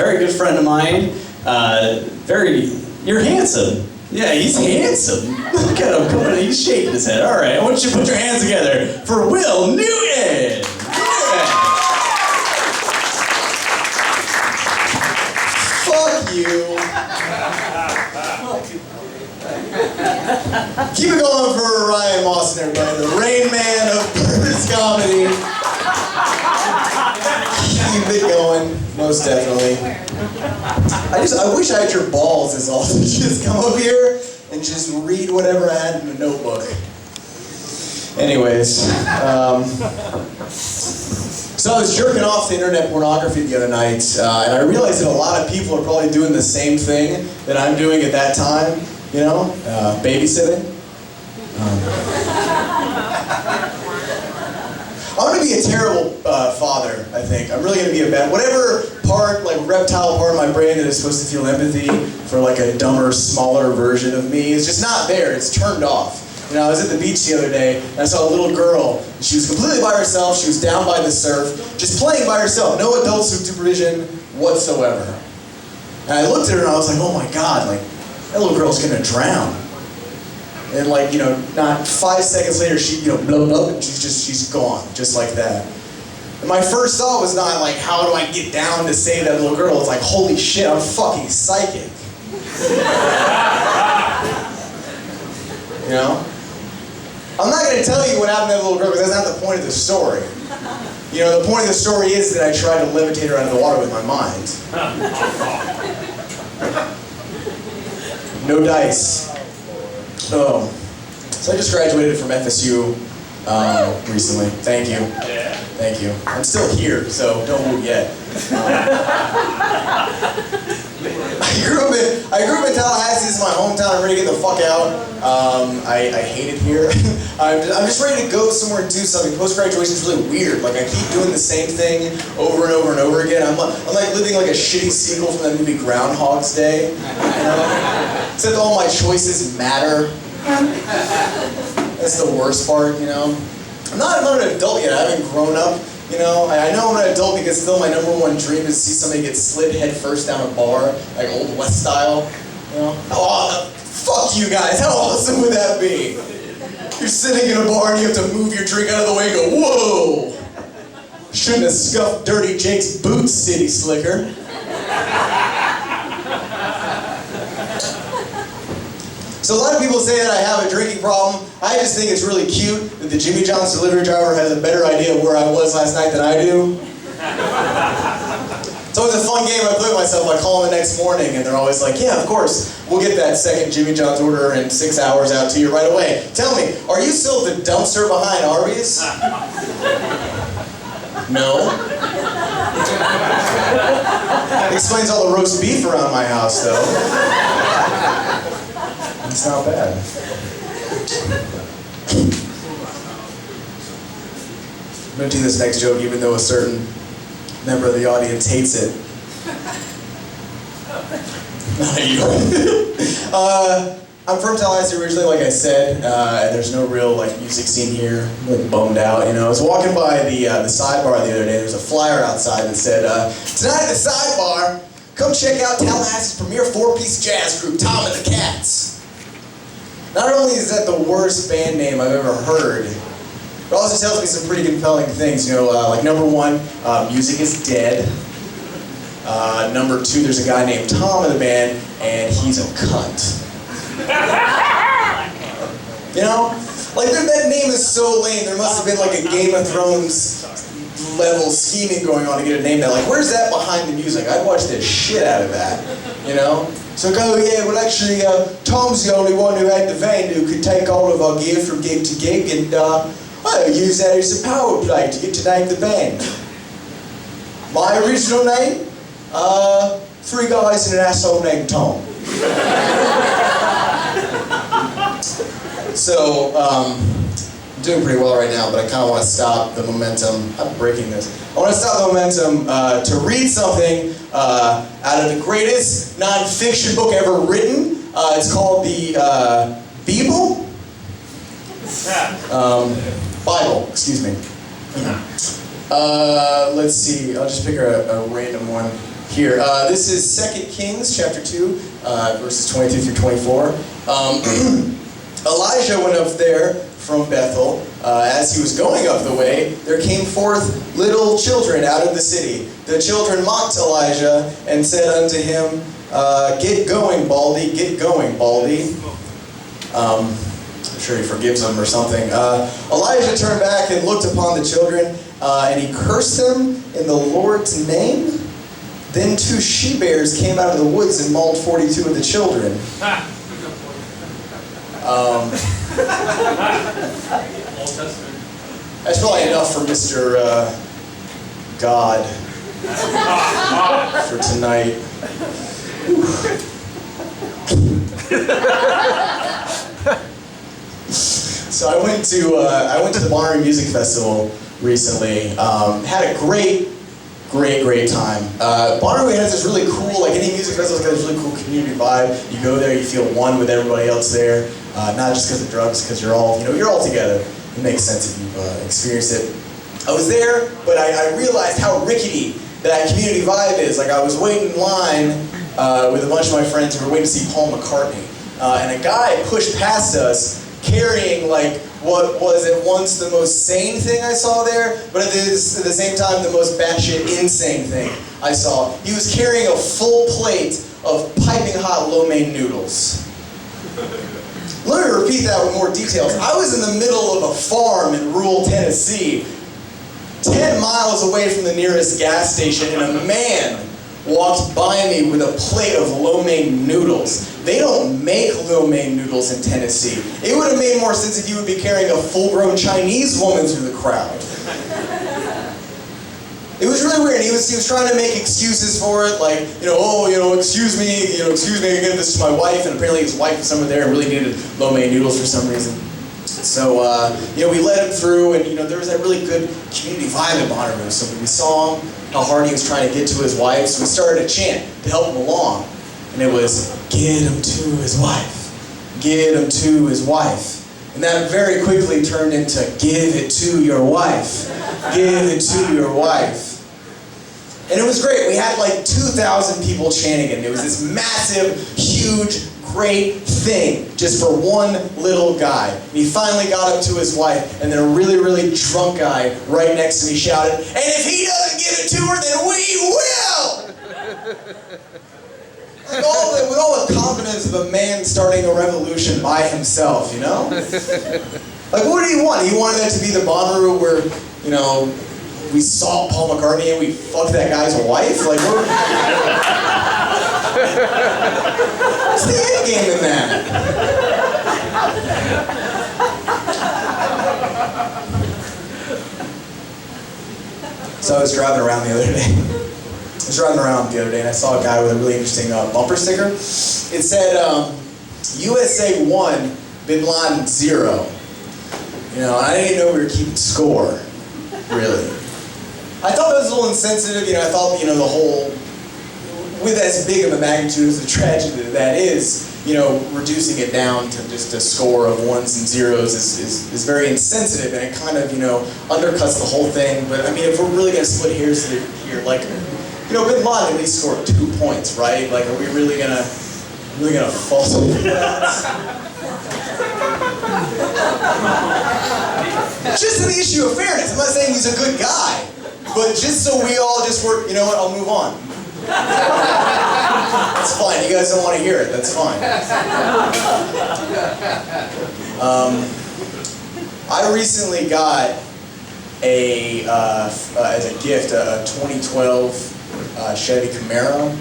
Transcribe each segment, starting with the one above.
very good friend of mine. You're handsome. Yeah, he's handsome. Look at him coming in, he's shaking his head. All right, I want you to put your hands together for Will Newton. Yeah. Fuck you. Keep it going for Ryan Mawson, everybody. The Rain Man of Birds Comedy. Keep it going, most definitely. I wish I had your balls as all to just come up here and just read whatever I had in a notebook. Anyways, so I was jerking off to internet pornography the other night, and I realized that a lot of people are probably doing the same thing that I'm doing at that time, you know, babysitting. I'm gonna be a terrible father, I think. I'm really gonna be a bad, whatever part, like reptile part of my brain that is supposed to feel empathy for like a dumber, smaller version of me is just not there, it's turned off. You know, I was at the beach the other day, and I saw a little girl, and she was completely by herself, she was down by the surf, just playing by herself, no adult supervision whatsoever. And I looked at her and I was like, oh my God, like, that little girl's gonna drown. And like, you know, not 5 seconds later, she, you know, blah, blah, and she's gone, just like that. And my first thought was not like, how do I get down to save that little girl? It's like, holy shit, I'm fucking psychic. You know? I'm not gonna tell you what happened to that little girl because that's not the point of the story. You know, the point of the story is that I tried to levitate her out of the water with my mind. No dice. Oh. So I just graduated from FSU recently. Thank you. Thank you. I'm still here, so don't move yet. I grew up in Tallahassee. This is my hometown. I'm ready to get the fuck out. I hate it here. I'm just ready to go somewhere and do something. Post-graduation is really weird. Like I keep doing the same thing over and over and over again. I'm like living like a shitty sequel from that movie Groundhog's Day. You know? Except all my choices matter. That's the worst part, you know. I'm not an adult yet. I haven't grown up. You know, I know I'm an adult because still my number one dream is to see somebody get slid head first down a bar, like Old West style. You know? Oh, fuck you guys, how awesome would that be? You're sitting in a bar and you have to move your drink out of the way and go, whoa! Shouldn't have scuffed Dirty Jake's boots, city slicker. So a lot of people say that I have a drinking problem. I just think it's really cute that the Jimmy John's delivery driver has a better idea of where I was last night than I do. It's always a fun game I play with myself. I call them the next morning and they're always like, yeah, of course, we'll get that second Jimmy John's order in 6 hours out to you right away. Tell me, are you still at the dumpster behind Arby's? No. Explains all the roast beef around my house, though. It's not bad. I'm going to do this next joke even though a certain member of the audience hates it. I'm from Tallahassee originally, like I said, and there's no real like music scene here. I'm like bummed out, you know. I was walking by the sidebar the other day. There was a flyer outside that said, tonight at the sidebar, come check out Tallahassee's premier 4-piece jazz group, Tom and the Cats. Not only is that the worst band name I've ever heard, it also tells me some pretty compelling things. You know, like number one, music is dead. Number two, there's a guy named Tom in the band, and he's a cunt. You know? Like, that name is so lame. There must have been like a Game of Thrones level scheming going on to get a name that, like, where's that behind the music? I'd watch the shit out of that, you know? So I go, yeah, well actually, Tom's the only one who had the van who could take all of our gear from gig to gig, and I use that as a power play to get to name the band. My original name? 3 guys and an asshole named Tom. So, I'm doing pretty well right now, but I kind of want to stop the momentum. I'm breaking this. I want to stop the momentum to read something out of the greatest non-fiction book ever written. It's called the Bible? Bible, excuse me. Let's see, I'll just pick a random one. here. This is 2 Kings chapter 2, verses 22 through 24. Elijah went up there from Bethel. As he was going up the way, there came forth little children out of the city. The children mocked Elijah and said unto him, "Get going, Baldy, get going, Baldy." I'm sure he forgives them or something. Elijah turned back and looked upon the children, and he cursed them in the Lord's name. Then 2 she-bears came out of the woods and mauled 42 of the children. That's probably enough for Mr. God for tonight. So I went to the Monterey Music Festival recently. Had a great time. Monterey has this really cool, like any music festival, has got this really cool community vibe. You go there, you feel one with everybody else there. Not just because of drugs, because you're all together. It makes sense if you've experienced it. I was there, but I realized how rickety that community vibe is. Like I was waiting in line with a bunch of my friends who were waiting to see Paul McCartney, and a guy pushed past us carrying like what was at once the most sane thing I saw there, but at the same time the most batshit insane thing I saw. He was carrying a full plate of piping hot lo mein noodles. Let me repeat that with more details. I was in the middle of a farm in rural Tennessee, 10 miles away from the nearest gas station, and a man walked by me with a plate of lo mein noodles. They don't make lo mein noodles in Tennessee. It would have made more sense if you would be carrying a full-grown Chinese woman through the crowd. It was really weird. He was trying to make excuses for it, like, excuse me, I gave this to my wife, and apparently his wife was somewhere there and really needed lo mein noodles for some reason. So, we let him through, and, there was that really good community vibe in Monterey. So we saw him, how hard he was trying to get to his wife, so we started a chant to help him along. And it was, "Get him to his wife. Get him to his wife." And that very quickly turned into, "Give it to your wife. Give it to your wife." And it was great. We had like 2,000 people chanting it. And it was this massive, huge, great thing just for one little guy. And he finally got up to his wife, and then a really, really drunk guy right next to me shouted, "And if he doesn't give it to her, then we will!" With all the confidence of a man starting a revolution by himself, Like, what did he want? He wanted that to be the Bonnaroo where, we saw Paul McCartney and we fucked that guy's wife? Like, what's the end game in that? So I was driving around the other day. And I saw a guy with a really interesting bumper sticker. It said, USA 1, Bin Laden 0. And I didn't know we were keeping score, really. I thought that was a little insensitive. I thought, the whole, with as big of a magnitude as the tragedy that is, reducing it down to just a score of ones and zeros is very insensitive, and it kind of, undercuts the whole thing. But if we're really going to split hairs here, like, Bin Laden at least scored 2 points, right? Like, are we really gonna false over that? Just to the issue of fairness. I'm not saying he's a good guy, but just so we all just work, you know what? I'll move on. That's fine. You guys don't want to hear it. That's fine. I recently got as a gift a 2012 Chevy Camaro,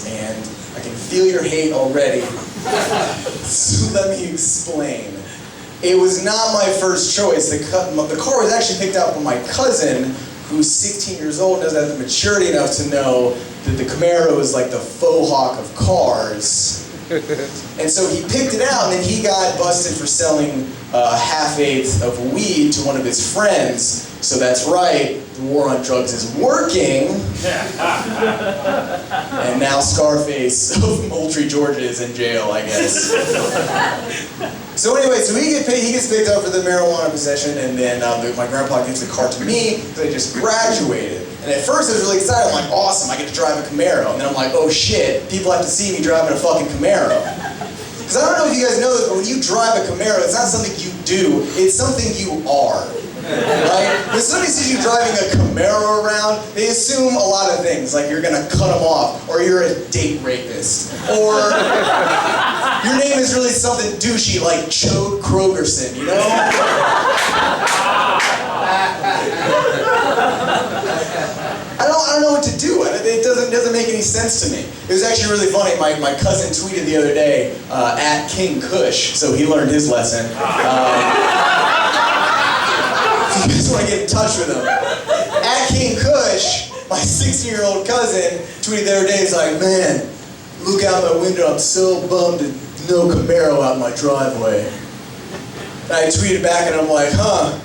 and I can feel your hate already. So let me explain. It was not my first choice. The car was actually picked out by my cousin, who's 16 years old and doesn't have the maturity enough to know that the Camaro is like the faux hawk of cars. And so he picked it out, and then he got busted for selling a half-eighth of weed to one of his friends. So that's right, the war on drugs is working. And now Scarface of Moultrie, Georgia is in jail, I guess. So anyway, he gets picked up for the marijuana possession, and then my grandpa gives the car to me because I just graduated. And at first I was really excited. I'm like, awesome, I get to drive a Camaro. And then I'm like, oh shit, people have to see me driving a fucking Camaro. Because I don't know if you guys know this, but when you drive a Camaro, it's not something you do, it's something you are. Right? When somebody sees you driving a Camaro around, they assume a lot of things, like you're gonna cut them off, or you're a date rapist, or your name is really something douchey like Chode Krogerson, you know? I don't know what to do. It doesn't make any sense to me. It was actually really funny. My cousin tweeted the other day at King Kush, so he learned his lesson. If you guys want to get in touch with him, at King Kush, my 16-year-old cousin tweeted the other day. He's like, man, look out my window. I'm so bummed there's no Camaro out my driveway. And I tweeted back and I'm like, huh.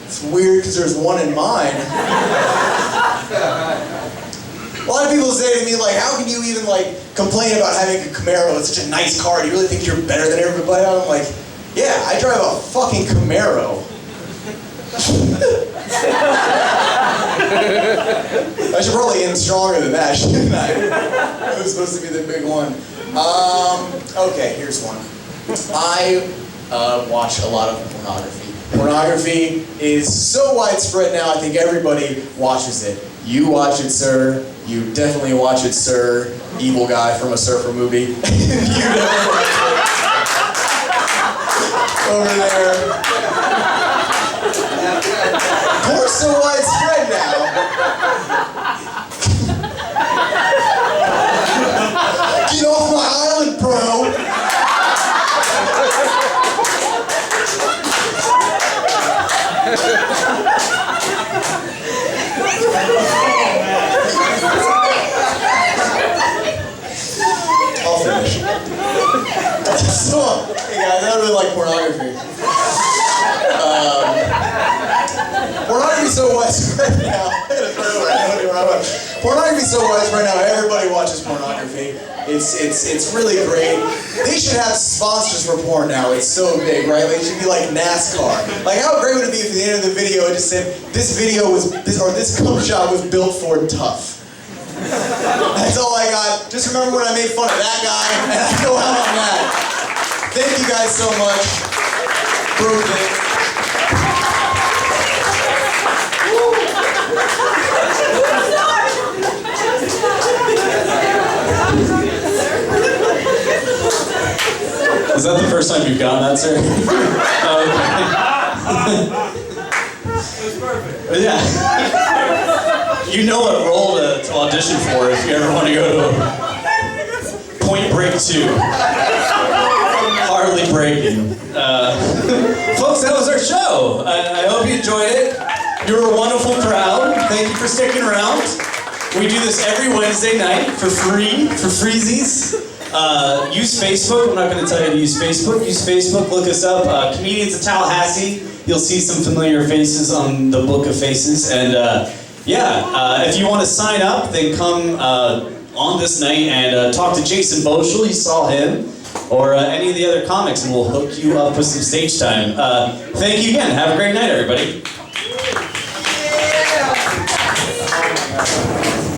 It's weird because there's one in mine. A lot of people say to me, like, how can you even, like, complain about having a Camaro? It's such a nice car. Do you really think you're better than everybody else? I'm like, yeah, I drive a fucking Camaro. I should probably end stronger than that, shouldn't I? It was supposed to be the big one. Okay, here's one. I watch a lot of pornography. Pornography is so widespread now, I think everybody watches it. You watch it, sir. You definitely watch it, sir. Evil guy from a surfer movie. You definitely watch it. Over there. Porn's so widespread now. Get off my island, bro. I'll finish. So, hey guys, I really like pornography. Pornography's so widespread now. Pornography's so widespread now. Everybody watches pornography. It's really great. They should have sponsors for porn now. It's so big, right? Like, it should be like NASCAR. Like, how great would it be if at the end of the video it just said, this cum shot was built for tough. That's all I got. Just remember when I made fun of that guy, and I know how I'm mad. Thank you guys so much. Broke it. Is that the first time you've gotten that, sir? It was perfect. Yeah. You know what role to audition for if you ever want to go to Point Break 2. Hardly breaking. Folks, that was our show. I hope you enjoyed it. You were a wonderful crowd. Thank you for sticking around. We do this every Wednesday night for free, for freezies. Use Facebook. I'm not going to tell you to use Facebook. Use Facebook. Look us up. Comedians of Tallahassee. You'll see some familiar faces on the Book of Faces. And if you want to sign up, then come on this night and talk to Jason Boschel. You saw him. Or any of the other comics, and we'll hook you up with some stage time. Thank you again. Have a great night, everybody.